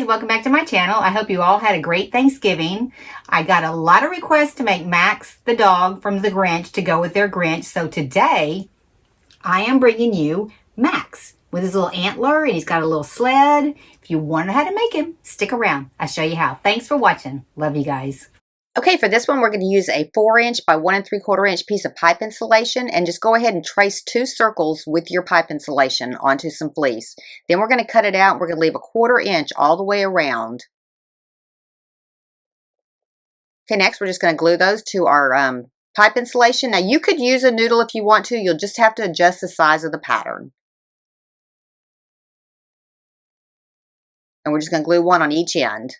guys, welcome back to my channel. I hope you all had a great Thanksgiving. I got a lot of requests to make Max the dog from the Grinch to go with their Grinch. So today I am bringing you Max with his little antler, and he's got a little sled. If you want to know how to make him, stick around. I'll show you how. Thanks for watching. Love you guys. Okay, for this one, we're going to use a 4" by 1 3/4 inch piece of pipe insulation, and just go ahead and trace 2 circles with your pipe insulation onto some fleece. Then we're going to cut it out. We're going to leave a 1/4 inch all the way around. Okay, next we're just going to glue those to our pipe insulation. Now you could use a noodle if you want to. You'll just have to adjust the size of the pattern. And we're just going to glue one on each end.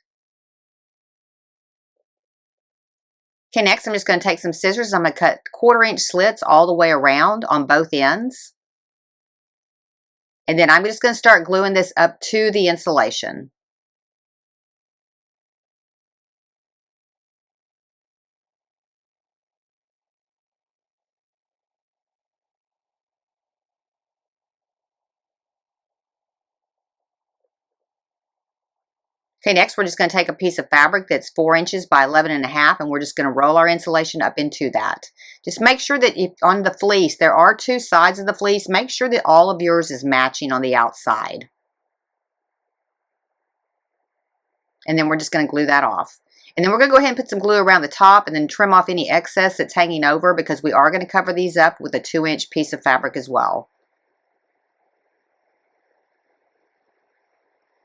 Okay, next I'm just going to take some scissors. I'm going to cut 1/4 inch slits all the way around on both ends. And then I'm just going to start gluing this up to the insulation. Okay, next we're just going to take a piece of fabric that's 4 inches by 11.5, and we're just going to roll our insulation up into that. Just make sure that if on the fleece, there are 2 sides of the fleece, make sure that all of yours is matching on the outside. And then we're just going to glue that off. And then we're going to go ahead and put some glue around the top and then trim off any excess that's hanging over, because we are going to cover these up with a 2-inch piece of fabric as well.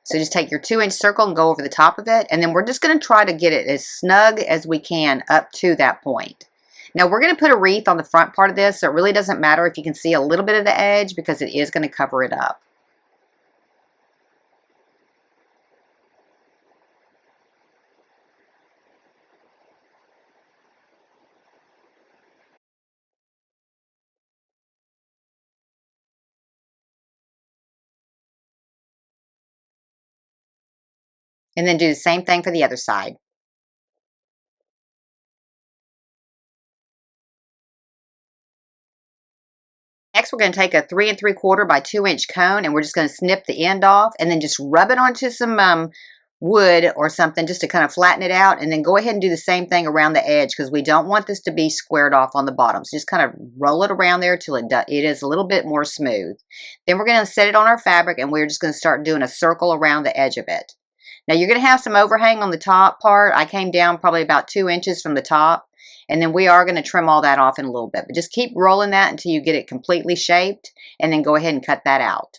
So just take your 2-inch circle and go over the top of it, and then we're just going to try to get it as snug as we can up to that point. Now we're going to put a wreath on the front part of this, so it really doesn't matter if you can see a little bit of the edge, because it is going to cover it up. And then do the same thing for the other side. Next, we're going to take a 3 3/4 by 2-inch cone, and we're just going to snip the end off and then just rub it onto some wood or something just to kind of flatten it out, and then go ahead and do the same thing around the edge, because we don't want this to be squared off on the bottom. So just kind of roll it around there till it is a little bit more smooth. Then we're going to set it on our fabric, and we're just going to start doing a circle around the edge of it. Now you're going to have some overhang on the top part. I came down probably about 2 inches from the top, and then we are going to trim all that off in a little bit. But just keep rolling that until you get it completely shaped, and then go ahead and cut that out.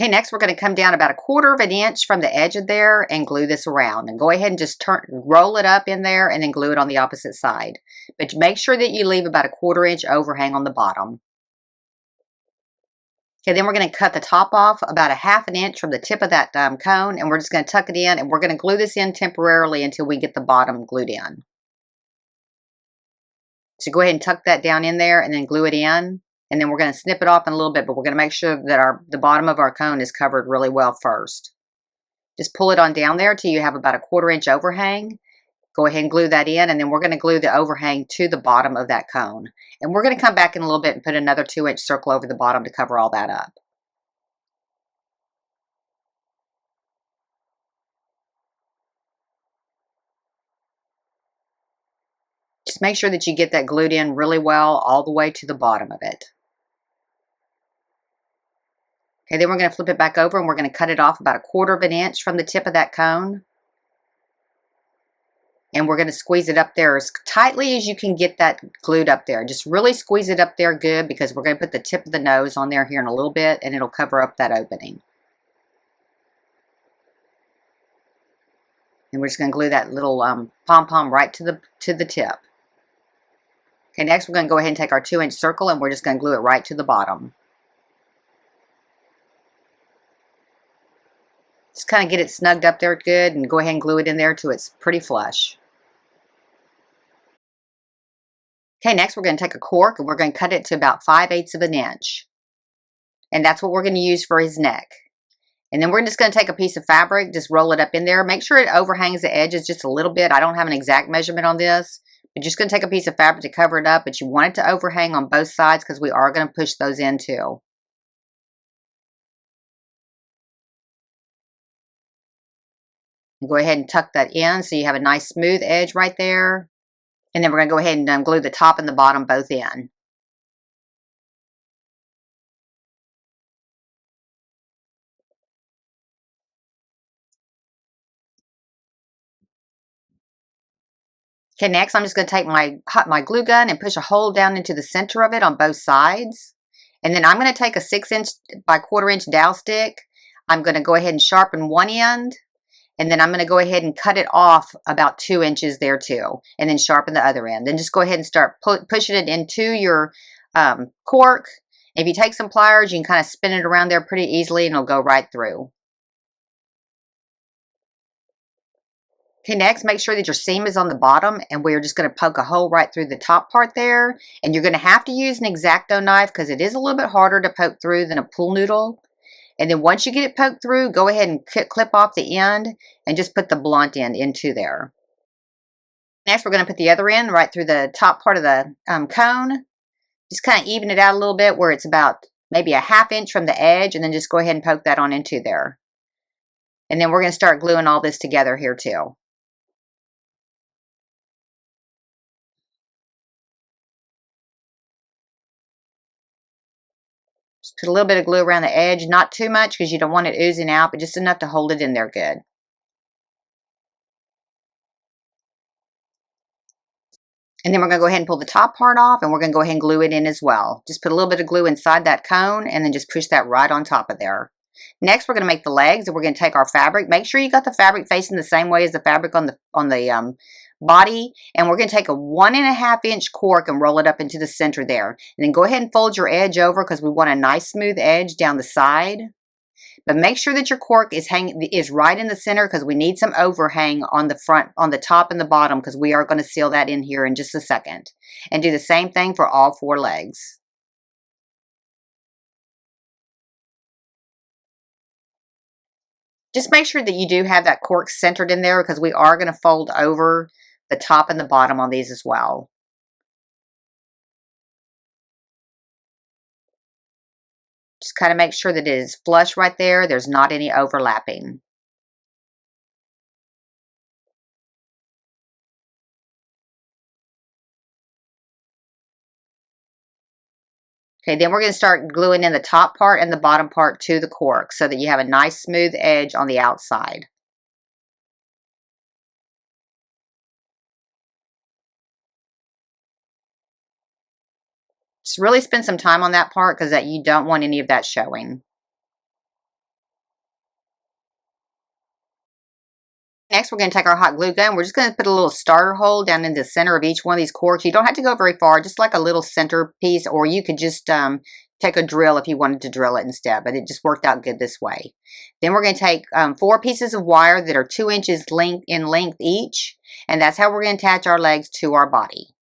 Okay, next we're going to come down about a 1/4 inch from the edge of there and glue this around. And go ahead and just roll it up in there and then glue it on the opposite side. But make sure that you leave about a 1/4 inch overhang on the bottom. Okay, then we're going to cut the top off about a 1/2 inch from the tip of that cone, and we're just going to tuck it in, and we're going to glue this in temporarily until we get the bottom glued in. So go ahead and tuck that down in there and then glue it in, and then we're going to snip it off in a little bit, but we're going to make sure that the bottom of our cone is covered really well first. Just pull it on down there till you have about a 1/4 inch overhang. Go ahead and glue that in, and then we're going to glue the overhang to the bottom of that cone. And we're going to come back in a little bit and put another 2-inch circle over the bottom to cover all that up. Just make sure that you get that glued in really well all the way to the bottom of it. Okay, then we're going to flip it back over, and we're going to cut it off about a 1/4 inch from the tip of that cone. And we're going to squeeze it up there as tightly as you can get that glued up there. Just really squeeze it up there good, because we're going to put the tip of the nose on there here in a little bit, and it'll cover up that opening. And we're just going to glue that little pom-pom right to the tip. Okay, next we're going to go ahead and take our 2-inch circle, and we're just going to glue it right to the bottom. Just kind of get it snugged up there good, and go ahead and glue it in there till it's pretty flush. Okay, next we're going to take a cork, and we're going to cut it to about 5/8 of an inch. And that's what we're going to use for his neck. And then we're just going to take a piece of fabric, just roll it up in there. Make sure it overhangs the edges just a little bit. I don't have an exact measurement on this. You're just going to take a piece of fabric to cover it up, but you want it to overhang on both sides, because we are going to push those in too. Go ahead and tuck that in so you have a nice smooth edge right there. And then we're going to go ahead and glue the top and the bottom both in. Okay, next I'm just going to take my glue gun and push a hole down into the center of it on both sides. And then I'm going to take a 6" by 1/4" dowel stick. I'm going to go ahead and sharpen one end. And then I'm going to go ahead and cut it off about 2 inches there too. And then sharpen the other end. Then just go ahead and start pushing it into your cork. If you take some pliers, you can kind of spin it around there pretty easily and it'll go right through. Okay, next, make sure that your seam is on the bottom, and we're just going to poke a hole right through the top part there. And you're going to have to use an X-Acto knife because it is a little bit harder to poke through than a pool noodle. And then once you get it poked through, go ahead and clip off the end and just put the blunt end into there. Next, we're going to put the other end right through the top part of the cone. Just kind of even it out a little bit where it's about maybe a 1/2 inch from the edge, and then just go ahead and poke that on into there. And then we're going to start gluing all this together here too. Just put a little bit of glue around the edge, not too much because you don't want it oozing out, but just enough to hold it in there good. And then we're going to go ahead and pull the top part off, and we're going to go ahead and glue it in as well. Just put a little bit of glue inside that cone and then just push that right on top of there. Next, we're going to make the legs, and we're going to take our fabric. Make sure you got the fabric facing the same way as the fabric on the body, and we're going to take a 1½ inch cork and roll it up into the center there. And then go ahead and fold your edge over because we want a nice smooth edge down the side. But make sure that your cork is right in the center because we need some overhang on the front, on the top and the bottom, because we are going to seal that in here in just a second. And do the same thing for all 4 legs. Just make sure that you do have that cork centered in there because we are going to fold over the top and the bottom on these as well. Just kind of make sure that it is flush right there. There's not any overlapping. Okay, then we're going to start gluing in the top part and the bottom part to the cork so that you have a nice smooth edge on the outside. Just really spend some time on that part because you don't want any of that showing. Next, we're going to take our hot glue gun. We're just going to put a little starter hole down in the center of each one of these corks. You don't have to go very far, just like a little center piece, or you could just take a drill if you wanted to drill it instead, but it just worked out good this way. Then we're going to take 4 pieces of wire that are 2 inches in length each, and that's how we're going to attach our legs to our body.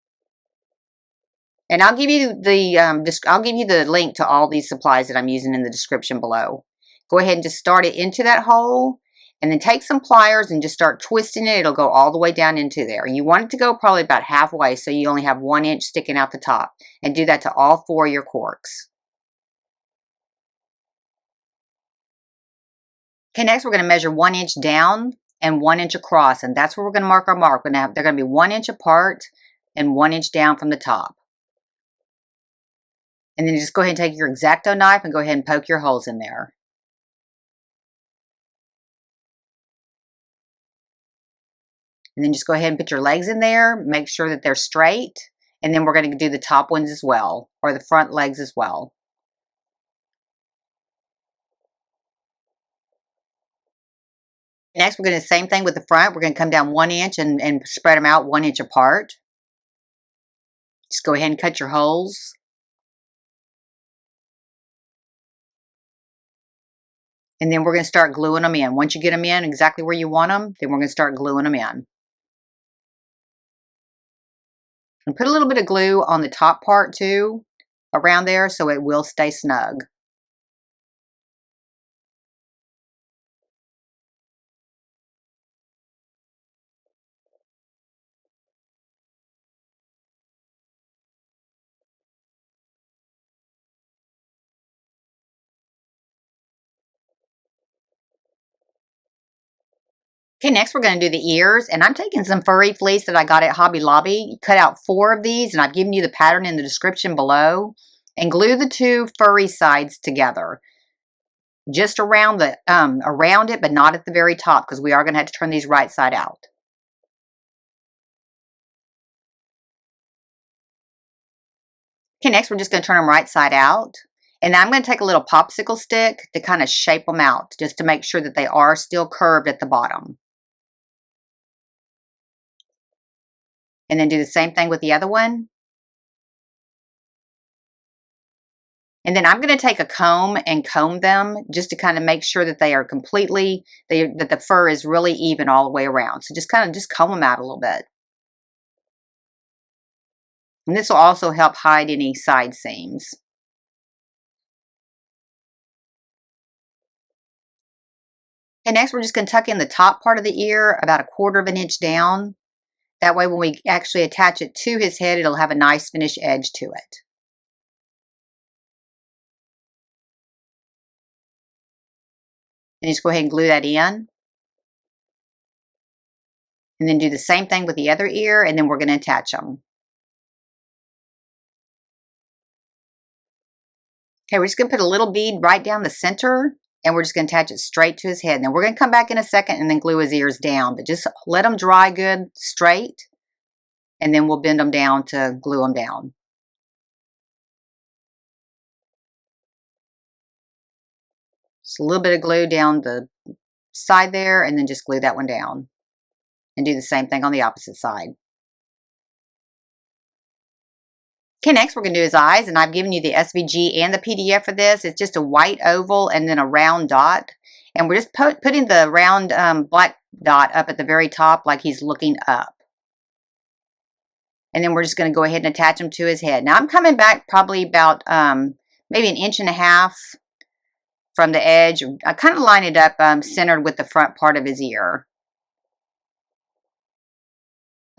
And I'll give you the link to all these supplies that I'm using in the description below. Go ahead and just start it into that hole, and then take some pliers and just start twisting it. It'll go all the way down into there. You want it to go probably about halfway so you only have 1 inch sticking out the top. And do that to all 4 of your corks. Okay, next we're going to measure 1 inch down and 1 inch across, and that's where we're going to mark our mark. They're going to be 1 inch apart and 1 inch down from the top. And then just go ahead and take your X-Acto knife and go ahead and poke your holes in there. And then just go ahead and put your legs in there. Make sure that they're straight. And then we're going to do the top ones as well, or the front legs as well. Next, we're going to do the same thing with the front. We're going to come down 1 inch and spread them out 1 inch apart. Just go ahead and cut your holes. And then we're going to start gluing them in. Once you get them in exactly where you want them, then we're going to start gluing them in. And put a little bit of glue on the top part too, around there, so it will stay snug. Okay, next we're going to do the ears, and I'm taking some furry fleece that I got at Hobby Lobby. Cut out 4 of these, and I've given you the pattern in the description below. And glue the 2 furry sides together. Just around around it, but not at the very top, because we are going to have to turn these right side out. Okay, next we're just going to turn them right side out. And now I'm going to take a little popsicle stick to kind of shape them out, just to make sure that they are still curved at the bottom. And then do the same thing with the other one. And then I'm going to take a comb and comb them just to kind of make sure that they are completely, that the fur is really even all the way around. So just kind of comb them out a little bit. And this will also help hide any side seams. And next we're just going to tuck in the top part of the ear about 1/4 of an inch down. That way when we actually attach it to his head, it'll have a nice finished edge to it. And just go ahead and glue that in. And then do the same thing with the other ear, and then we're going to attach them. Okay, we're just going to put a little bead right down the center, and we're just going to attach it straight to his head. And then we're going to come back in a second and then glue his ears down, but just let them dry good straight, and then we'll bend them down to glue them down. Just a little bit of glue down the side there, and then just glue that one down. And do the same thing on the opposite side. Okay, next we're going to do his eyes, and I've given you the SVG and the PDF for this. It's just a white oval and then a round dot. And we're just putting the round black dot up at the very top like he's looking up. And then we're just going to go ahead and attach him to his head. Now I'm coming back probably about maybe 1.5 inches from the edge. I kind of line it up centered with the front part of his ear.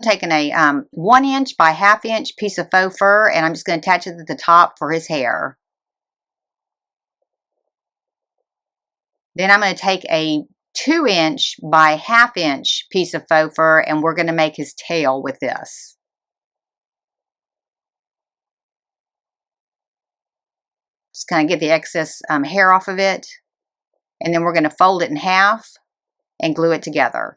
Taking a 1 inch by 1/2 inch piece of faux fur, and I'm just going to attach it at the top for his hair. Then I'm going to take a 2 inch by 1/2 inch piece of faux fur, and we're going to make his tail with this. Just kind of get the excess hair off of it, and then we're going to fold it in half and glue it together.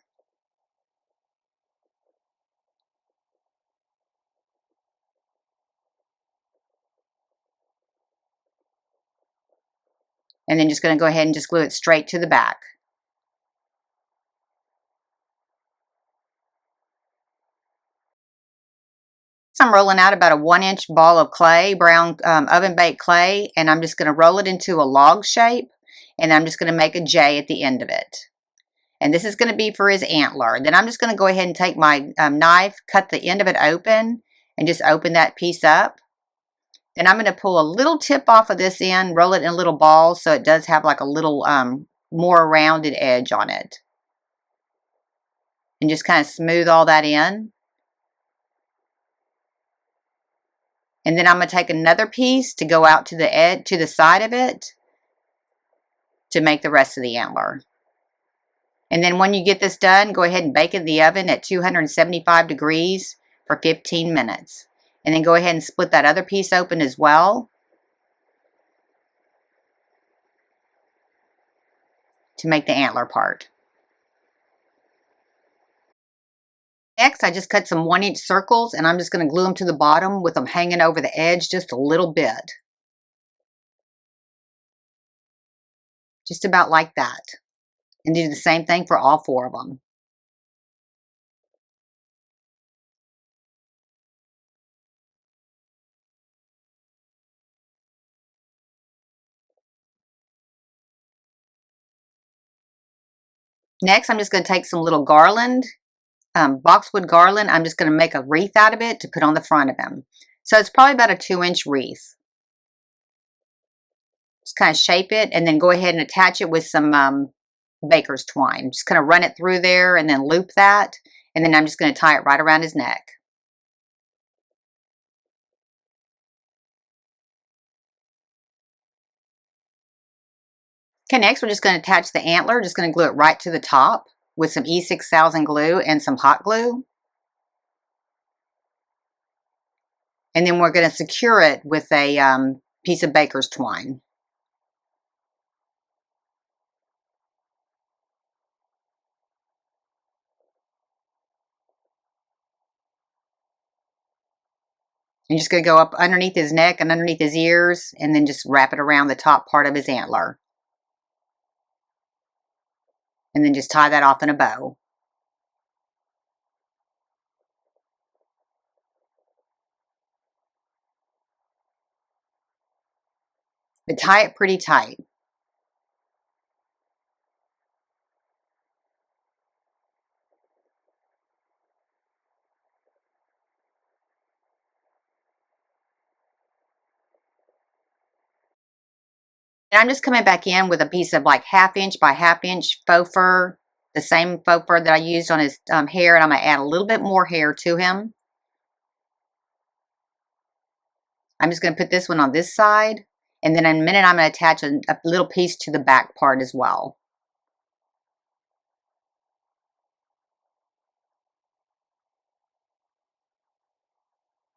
And then just going to go ahead and just glue it straight to the back. So I'm rolling out about a 1 inch ball of clay, brown oven baked clay, and I'm just going to roll it into a log shape, and I'm just going to make a J at the end of it. And this is going to be for his antler. Then I'm just going to go ahead and take my knife, cut the end of it open, and just open that piece up. Then I'm going to pull a little tip off of this end, roll it in little balls so it does have like a little more rounded edge on it. And just kind of smooth all that in. And then I'm going to take another piece to go out to the edge, to the side of it, to make the rest of the antler. And then when you get this done, go ahead and bake it in the oven at 275 degrees for 15 minutes. And then go ahead and split that other piece open as well to make the antler part. Next, I just cut some 1 inch circles, and I'm just going to glue them to the bottom with them hanging over the edge just a little bit. Just about like that. And do the same thing for all 4 of them. Next, I'm just going to take some little garland, boxwood garland. I'm just going to make a wreath out of it to put on the front of him. So it's probably about a 2 inch wreath. Just kind of shape it and then go ahead and attach it with some baker's twine. Just kind of run it through there and then loop that. And then I'm just going to tie it right around his neck. Okay, next we're just going to attach the antler. Just going to glue it right to the top. with some E6000 glue and some hot glue. And then we're going to secure it with a piece of baker's twine. You're just going to go up underneath his neck and underneath his ears, and then just wrap it around the top part of his antler. And then just tie that off in a bow. But tie it pretty tight. And I'm just coming back in with a piece of like 1/2 inch by 1/2 inch faux fur, the same faux fur that I used on his hair, and I'm going to add a little bit more hair to him. I'm just going to put this one on this side, and then in a minute I'm going to attach a little piece to the back part as well.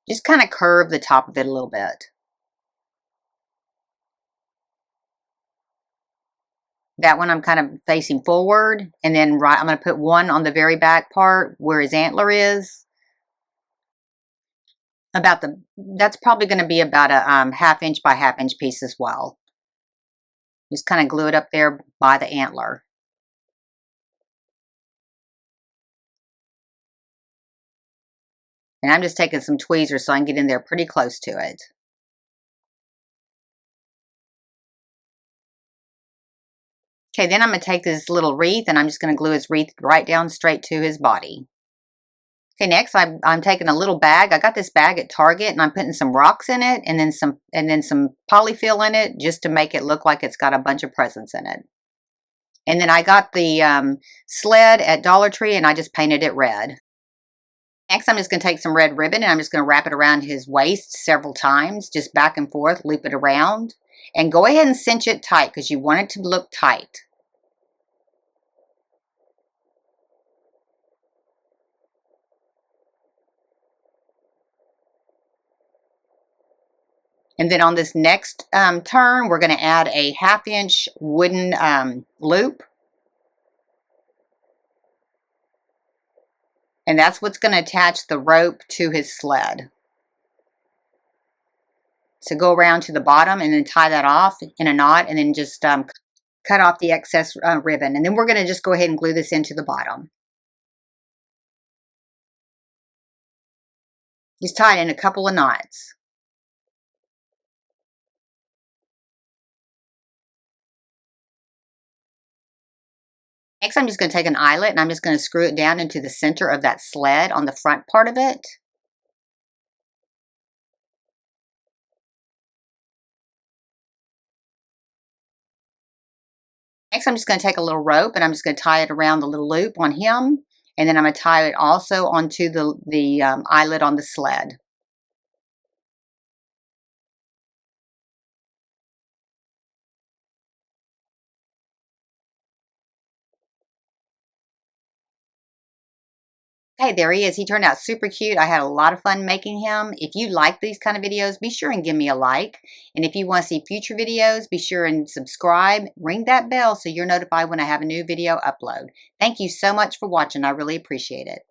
Just kind of curve the top of it a little bit. That one I'm kind of facing forward, and then I'm going to put one on the very back part where his antler is. That's probably going to be about a 1/2 inch by 1/2 inch piece as well. Just kind of glue it up there by the antler. And I'm just taking some tweezers so I can get in there pretty close to it. Okay, then I'm going to take this little wreath and I'm just going to glue his wreath right down straight to his body. Okay, next I'm taking a little bag. I got this bag at Target, and I'm putting some rocks in it and then some polyfill in it just to make it look like it's got a bunch of presents in it. And then I got the Sled at Dollar Tree, and I just painted it red. Next, I'm just going to take some red ribbon, and I'm just going to wrap it around his waist several times, just back and forth, loop it around. And go ahead and cinch it tight because you want it to look tight. And then on this next turn, we're going to add a 1/2 inch wooden loop. And that's what's going to attach the rope to his sled. So go around to the bottom and then tie that off in a knot, and then just cut off the excess ribbon. And then we're going to just go ahead and glue this into the bottom. Just tie it in a couple of knots. Next, I'm just going to take an eyelet and I'm just going to screw it down into the center of that sled on the front part of it. Next, I'm just going to take a little rope and I'm just going to tie it around the little loop on him. And then I'm going to tie it also onto the eyelet on the sled. Okay, there he is. He turned out super cute. I had a lot of fun making him. If you like these kind of videos, be sure and give me a like. And if you want to see future videos, be sure and subscribe. Ring that bell so you're notified when I have a new video upload. Thank you so much for watching. I really appreciate it.